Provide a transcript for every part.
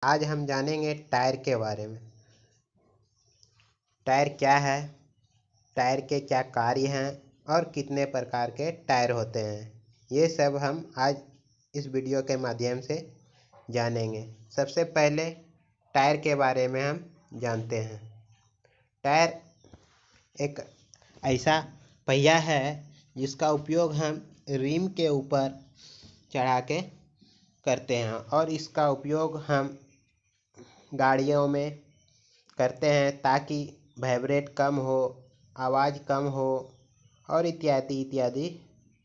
आज हम जानेंगे टायर के बारे में। टायर क्या है, टायर के क्या कार्य हैं और कितने प्रकार के टायर होते हैं, ये सब हम आज इस वीडियो के माध्यम से जानेंगे। सबसे पहले टायर के बारे में हम जानते हैं। टायर एक ऐसा पहिया है जिसका उपयोग हम रिम के ऊपर चढ़ा के करते हैं और इसका उपयोग हम गाड़ियों में करते हैं ताकि वाइब्रेट कम हो, आवाज़ कम हो और इत्यादि इत्यादि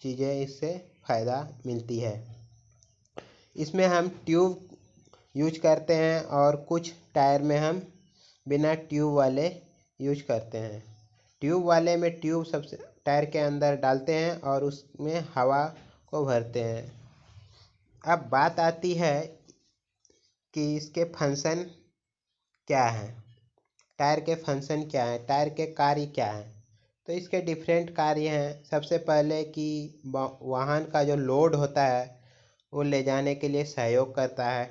चीज़ें इससे फ़ायदा मिलती है। इसमें हम ट्यूब यूज करते हैं और कुछ टायर में हम बिना ट्यूब वाले यूज करते हैं। ट्यूब वाले में ट्यूब सबसे टायर के अंदर डालते हैं और उसमें हवा को भरते हैं। अब बात आती है कि इसके फंक्शन क्या है, टायर के फंक्शन क्या है, टायर के कार्य क्या हैं। तो इसके डिफरेंट कार्य हैं। सबसे पहले कि वाहन का जो लोड होता है वो ले जाने के लिए सहयोग करता है,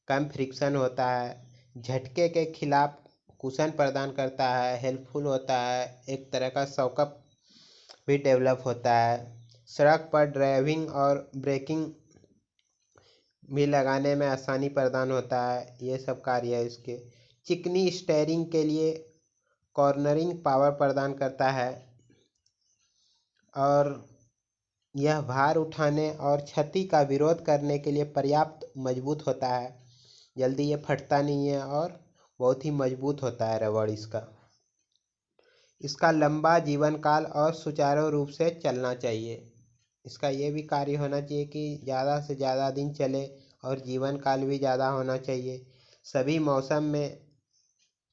कम फ्रिक्शन होता है, झटके के खिलाफ कुशन प्रदान करता है, हेल्पफुल होता है, एक तरह का शॉकअप भी डेवलप होता है, सड़क पर ड्राइविंग और ब्रेकिंग भी लगाने में आसानी प्रदान होता है। ये सब कार्य है इसके। चिकनी स्टीयरिंग के लिए कॉर्नरिंग पावर प्रदान करता है और यह भार उठाने और क्षति का विरोध करने के लिए पर्याप्त मजबूत होता है। जल्दी ये फटता नहीं है और बहुत ही मजबूत होता है रबड़ इसका। इसका लंबा जीवन काल और सुचारू रूप से चलना चाहिए। इसका ये भी कार्य होना चाहिए कि ज़्यादा से ज़्यादा दिन चले और जीवन काल भी ज़्यादा होना चाहिए। सभी मौसम में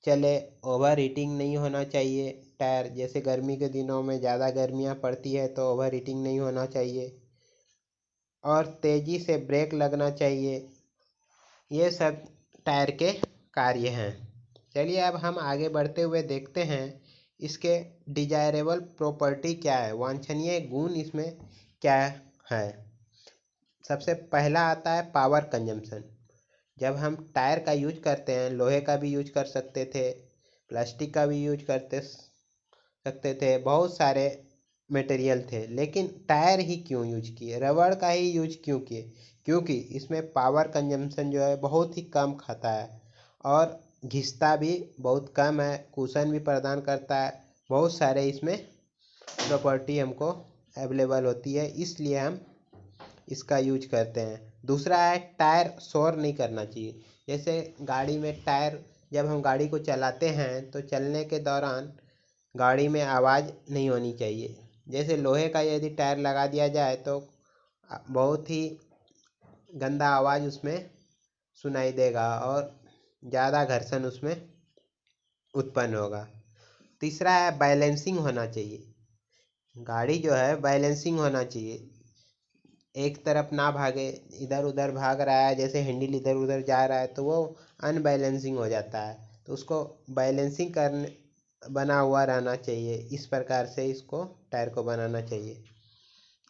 चले, ओवर हीटिंग नहीं होना चाहिए टायर। जैसे गर्मी के दिनों में ज़्यादा गर्मियाँ पड़ती है तो ओवर हीटिंग नहीं होना चाहिए और तेज़ी से ब्रेक लगना चाहिए। ये सब टायर के कार्य हैं। चलिए अब हम आगे बढ़ते हुए देखते हैं इसके डिजायरेबल प्रॉपर्टी क्या है, वांछनीय गुण इसमें क्या है। सबसे पहला आता है पावर कंजम्पशन। जब हम टायर का यूज करते हैं, लोहे का भी यूज कर सकते थे, प्लास्टिक का भी यूज करते सकते थे, बहुत सारे मटेरियल थे, लेकिन टायर ही क्यों यूज किए, रबड़ का ही यूज क्यों किए? क्योंकि इसमें पावर कंजम्पशन जो है बहुत ही कम खाता है और घिसता भी बहुत कम है, कुशन भी प्रदान करता है, बहुत सारे इसमें प्रॉपर्टी हमको अवेलेबल होती है, इसलिए हम इसका यूज करते हैं। दूसरा है टायर शोर नहीं करना चाहिए। जैसे गाड़ी में टायर, जब हम गाड़ी को चलाते हैं तो चलने के दौरान गाड़ी में आवाज़ नहीं होनी चाहिए। जैसे लोहे का यदि टायर लगा दिया जाए तो बहुत ही गंदा आवाज़ उसमें सुनाई देगा और ज़्यादा घर्षण उसमें उत्पन्न होगा। तीसरा है बैलेंसिंग होना चाहिए। गाड़ी जो है बैलेंसिंग होना चाहिए, एक तरफ ना भागे, इधर उधर भाग रहा है, जैसे हैंडल इधर उधर जा रहा है तो वो अनबैलेंसिंग हो जाता है। तो उसको बैलेंसिंग करने बना हुआ रहना चाहिए। इस प्रकार से इसको टायर को बनाना चाहिए।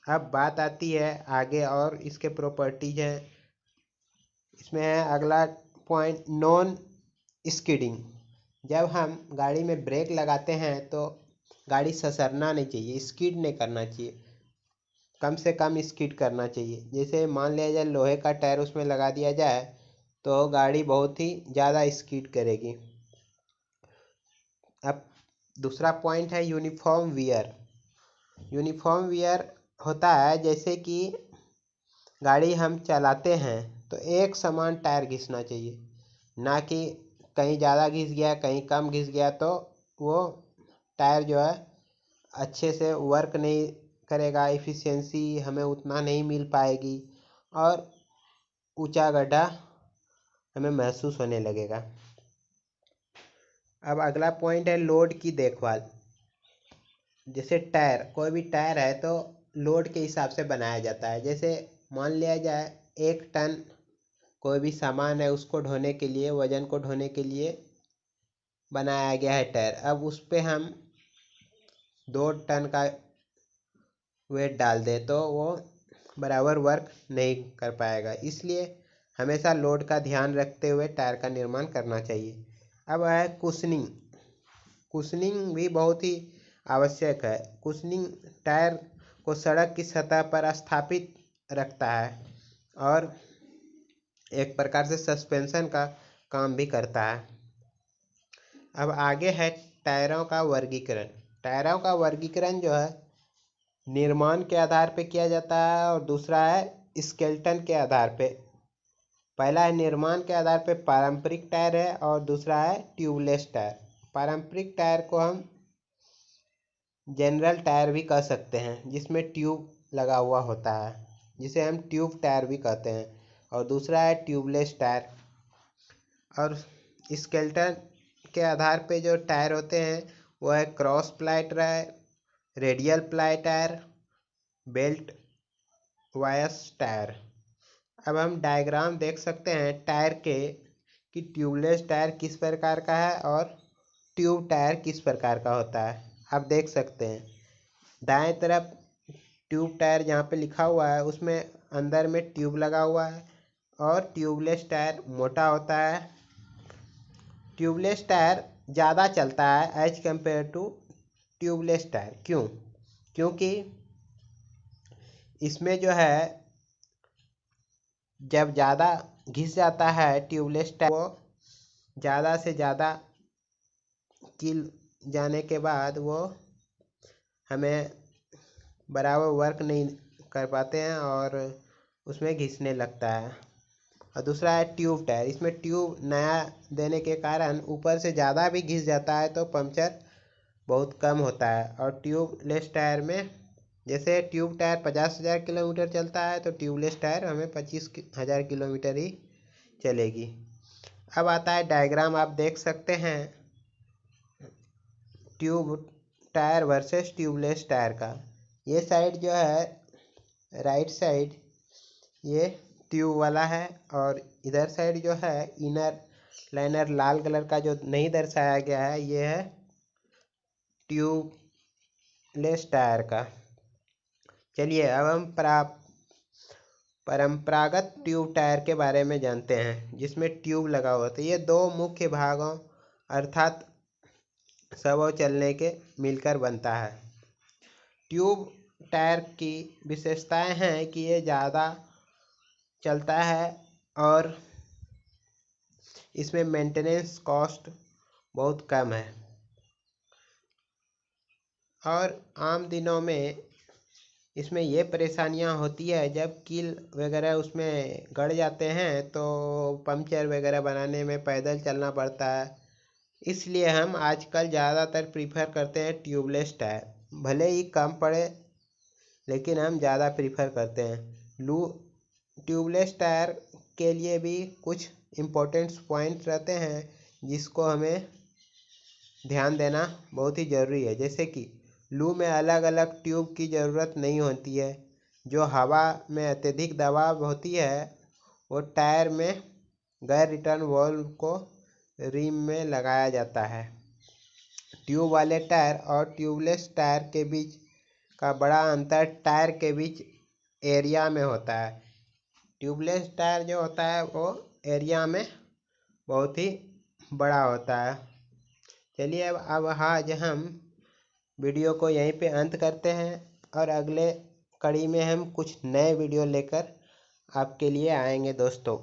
अब बात आती है आगे और इसके प्रॉपर्टीज हैं। इसमें है अगला पॉइंट, नॉन स्किडिंग। जब हम गाड़ी में ब्रेक लगाते हैं तो गाड़ी ससरना नहीं चाहिए, स्किड नहीं करना चाहिए, कम से कम स्किड करना चाहिए। जैसे मान लिया जाए लोहे का टायर उसमें लगा दिया जाए तो गाड़ी बहुत ही ज़्यादा स्किड करेगी। अब दूसरा पॉइंट है यूनिफॉर्म वियर। यूनिफॉर्म वियर होता है जैसे कि गाड़ी हम चलाते हैं तो एक समान टायर घिसना चाहिए, ना कि कहीं ज़्यादा घिस गया कहीं कम घिस गया तो वो टायर जो है अच्छे से वर्क नहीं करेगा, इफ़िशियंसी हमें उतना नहीं मिल पाएगी और ऊंचा गड्ढा हमें महसूस होने लगेगा। अब अगला पॉइंट है लोड की देखभाल। जैसे टायर, कोई भी टायर है तो लोड के हिसाब से बनाया जाता है। जैसे मान लिया जाए 1 टन कोई भी सामान है, उसको ढोने के लिए, वजन को ढोने के लिए बनाया गया है टायर। अब उस पर हम 2 टन का वेट डाल दे तो वो बराबर वर्क नहीं कर पाएगा। इसलिए हमेशा लोड का ध्यान रखते हुए टायर का निर्माण करना चाहिए। अब है कुशनिंग। कुशनिंग भी बहुत ही आवश्यक है। कुशनिंग टायर को सड़क की सतह पर स्थापित रखता है और एक प्रकार से सस्पेंशन का काम भी करता है। अब आगे है टायरों का वर्गीकरण। टायरों का वर्गीकरण जो है निर्माण के आधार पे किया जाता है और दूसरा है स्केलेटन के आधार पे। पहला है निर्माण के आधार पे पारंपरिक टायर है और दूसरा है ट्यूबलेस टायर। पारंपरिक टायर को हम जनरल टायर भी कह सकते हैं जिसमें ट्यूब लगा हुआ होता है, जिसे हम ट्यूब टायर भी कहते हैं, और दूसरा है ट्यूबलेस टायर। और स्केलेटन के आधार पे जो टायर होते हैं वो है cross ply tyre, radial ply tyre, belt bias tyre. अब हम डायग्राम देख सकते हैं टायर के कि ट्यूबलेस टायर किस प्रकार का है और ट्यूब टायर किस प्रकार का होता है। आप देख सकते हैं दाएं तरफ ट्यूब टायर जहाँ पे लिखा हुआ है उसमें अंदर में ट्यूब लगा हुआ है और ट्यूबलेस टायर मोटा होता है। ट्यूबलेस टायर ज़्यादा चलता है as compare to tubeless tyre. क्यों? क्योंकि इसमें जो है जब ज़्यादा घिस जाता है ट्यूबलेस टायर, वो ज़्यादा से ज़्यादा किल जाने के बाद वो हमें बराबर वर्क नहीं कर पाते हैं और उसमें घिसने लगता है। और दूसरा है ट्यूब टायर। इसमें ट्यूब नया देने के कारण ऊपर से ज़्यादा भी घिस जाता है तो पंक्चर बहुत कम होता है। और ट्यूबलेस टायर में जैसे ट्यूब टायर 50,000 किलोमीटर चलता है तो ट्यूबलेस टायर हमें 25,000 किलोमीटर ही चलेगी। अब आता है डायग्राम, आप देख सकते हैं tube tyre versus tubeless tyre का। ये साइड जो है राइट साइड ये ट्यूब वाला है और इधर साइड जो है इनर लाइनर लाल कलर का जो नहीं दर्शाया गया है ये है ट्यूबलेस टायर का। चलिए अब हम परंपरागत ट्यूब टायर के बारे में जानते हैं जिसमें ट्यूब लगा हुआ था। ये दो मुख्य भागों अर्थात सबव चलने के मिलकर बनता है। ट्यूब टायर की विशेषताएं हैं कि ये ज़्यादा चलता है और इसमें मेंटेनेंस कॉस्ट बहुत कम है और आम दिनों में इसमें ये परेशानियां होती है जब कील वगैरह उसमें गड़ जाते हैं तो पंक्चर वगैरह बनाने में पैदल चलना पड़ता है। इसलिए हम आजकल ज़्यादातर प्रीफर करते हैं ट्यूबलेस टायर। भले ही कम पड़े लेकिन हम ज़्यादा प्रीफर करते हैं। ट्यूबलेस टायर के लिए भी कुछ इम्पोर्टेंट पॉइंट्स रहते हैं जिसको हमें ध्यान देना बहुत ही ज़रूरी है। जैसे कि लू में अलग अलग ट्यूब की ज़रूरत नहीं होती है। जो हवा में अत्यधिक दबाव होती है वो टायर में गैर रिटर्न वाल्व को रिम में लगाया जाता है। ट्यूब वाले टायर और ट्यूबलेस टायर के बीच का बड़ा अंतर टायर के बीच एरिया में होता है। ट्यूबलेस टायर जो होता है वो एरिया में बहुत ही बड़ा होता है। चलिए अब आज हम वीडियो को यहीं पे अंत करते हैं और अगले कड़ी में हम कुछ नए वीडियो लेकर आपके लिए आएंगे दोस्तों।